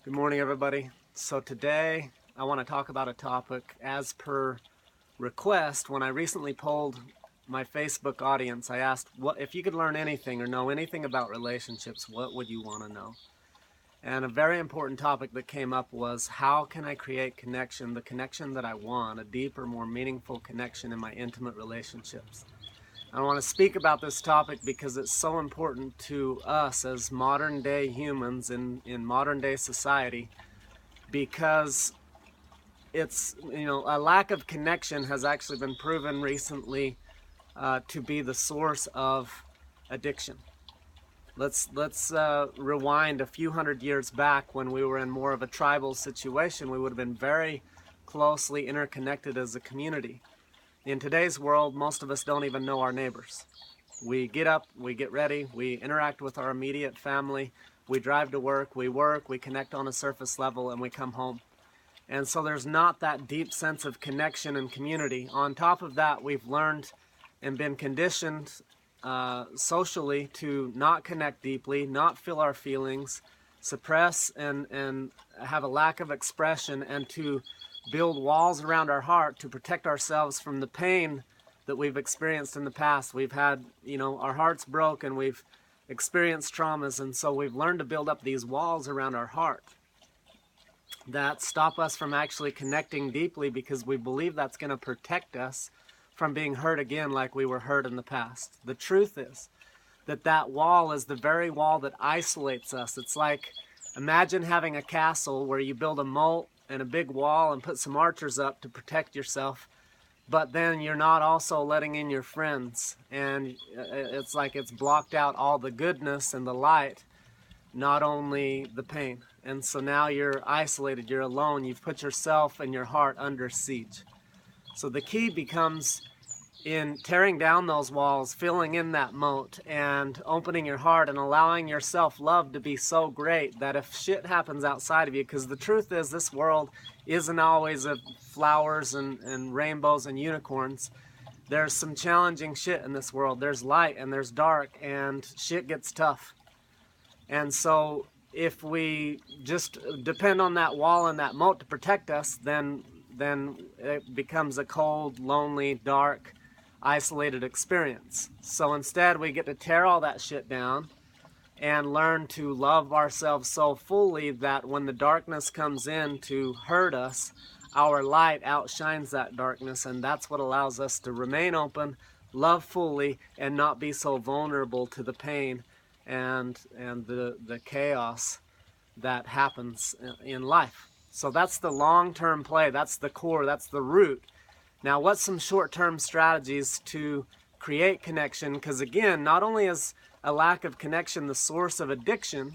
Good morning, everybody. So today I want to talk about a topic as per request. When I recently polled my Facebook audience, I asked, what if you could learn anything or know anything about relationships, what would you want to know? And a very important topic that came up was, how can I create connection, the connection that I want, a deeper, more meaningful connection in my intimate relationships? I want to speak about this topic because it's so important to us as modern day humans in modern day society, because it's, a lack of connection has actually been proven recently to be the source of addiction. Let's rewind a few hundred years back when we were in more of a tribal situation. We would have been very closely interconnected as a community. In today's world, most of us don't even know our neighbors. We get up, we get ready, we interact with our immediate family, we drive to work, we connect on a surface level, and we come home. And so there's not that deep sense of connection and community. On top of that, we've learned and been conditioned socially to not connect deeply, not feel our feelings, suppress and have a lack of expression, and to build walls around our heart to protect ourselves from the pain that we've experienced in the past. We've had, our hearts broke and we've experienced traumas, and so we've learned to build up these walls around our heart that stop us from actually connecting deeply, because we believe that's going to protect us from being hurt again like we were hurt in the past. The truth is that wall is the very wall that isolates us. It's like, imagine having a castle where you build a moat and a big wall and put some archers up to protect yourself, but then you're not also letting in your friends, and it's like it's blocked out all the goodness and the light, not only the pain. And so now you're isolated, you're alone, you've put yourself and your heart under siege. So the key becomes in tearing down those walls, filling in that moat, and opening your heart and allowing your self-love to be so great that if shit happens outside of you, because the truth is this world isn't always of flowers and rainbows and unicorns. There's some challenging shit in this world. There's light and there's dark, and shit gets tough. And so if we just depend on that wall and that moat to protect us, then it becomes a cold, lonely, dark, isolated experience. So instead, we get to tear all that shit down and learn to love ourselves so fully that when the darkness comes in to hurt us, our light outshines that darkness, and that's what allows us to remain open, love fully, and not be so vulnerable to the pain and the chaos that happens in life. So that's the long-term play, that's the core, that's the root. Now, what's some short-term strategies to create connection? Because again, not only is a lack of connection the source of addiction,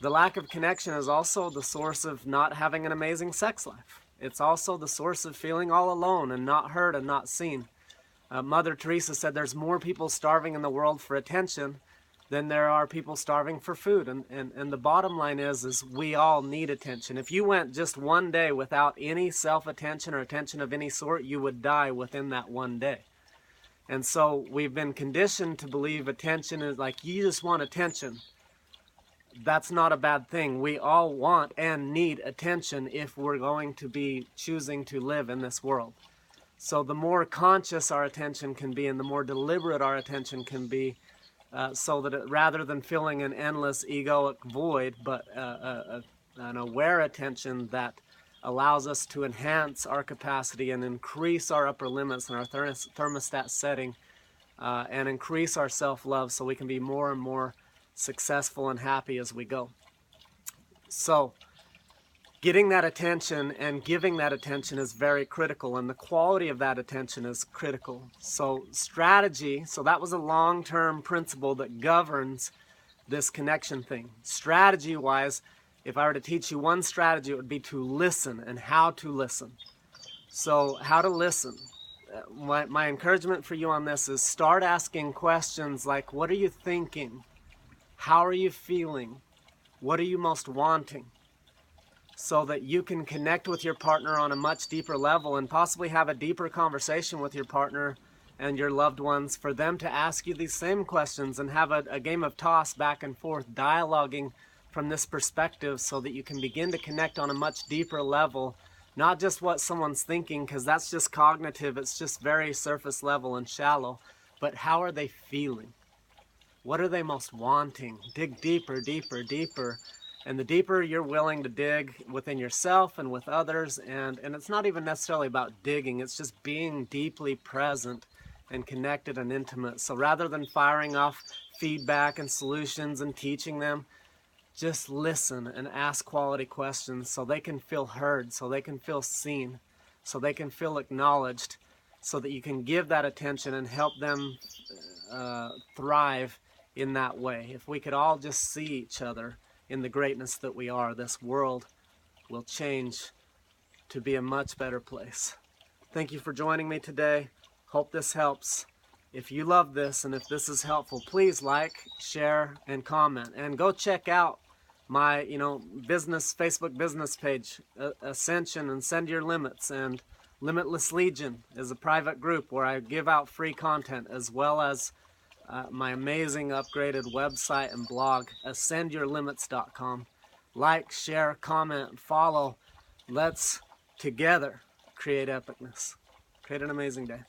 the lack of connection is also the source of not having an amazing sex life. It's also the source of feeling all alone and not heard and not seen. Mother Teresa said there's more people starving in the world for attention than there are people starving for food. And the bottom line is we all need attention. If you went just one day without any self-attention or attention of any sort, you would die within that one day. And so we've been conditioned to believe attention is like, you just want attention. That's not a bad thing. We all want and need attention if we're going to be choosing to live in this world. So the more conscious our attention can be and the more deliberate our attention can be, so that rather than filling an endless egoic void, but an aware attention that allows us to enhance our capacity and increase our upper limits and our thermostat setting, and increase our self-love so we can be more and more successful and happy as we go. So getting that attention and giving that attention is very critical, and the quality of that attention is critical. So strategy, so that was a long-term principle that governs this connection thing. Strategy-wise, if I were to teach you one strategy, it would be to listen and how to listen. So how to listen. My encouragement for you on this is start asking questions like, what are you thinking? How are you feeling? What are you most wanting? So that you can connect with your partner on a much deeper level and possibly have a deeper conversation with your partner and your loved ones, for them to ask you these same questions and have a game of toss back and forth, dialoguing from this perspective so that you can begin to connect on a much deeper level, not just what someone's thinking, because that's just cognitive, it's just very surface level and shallow, but how are they feeling? What are they most wanting? Dig deeper, deeper, deeper. And the deeper you're willing to dig within yourself and with others, and it's not even necessarily about digging, it's just being deeply present and connected and intimate. So rather than firing off feedback and solutions and teaching them, just listen and ask quality questions so they can feel heard, so they can feel seen, so they can feel acknowledged, so that you can give that attention and help them thrive in that way. If we could all just see each other in the greatness that we are, this world will change to be a much better place. Thank you for joining me today. Hope this helps. If you love this and if this is helpful, please like, share, and comment. And go check out my Facebook business page, Ascension and Send Your Limits, and Limitless Legion is a private group where I give out free content, as well as my amazing upgraded website and blog, ascendyourlimits.com. Like, share, comment, follow. Let's together create epicness. Create an amazing day.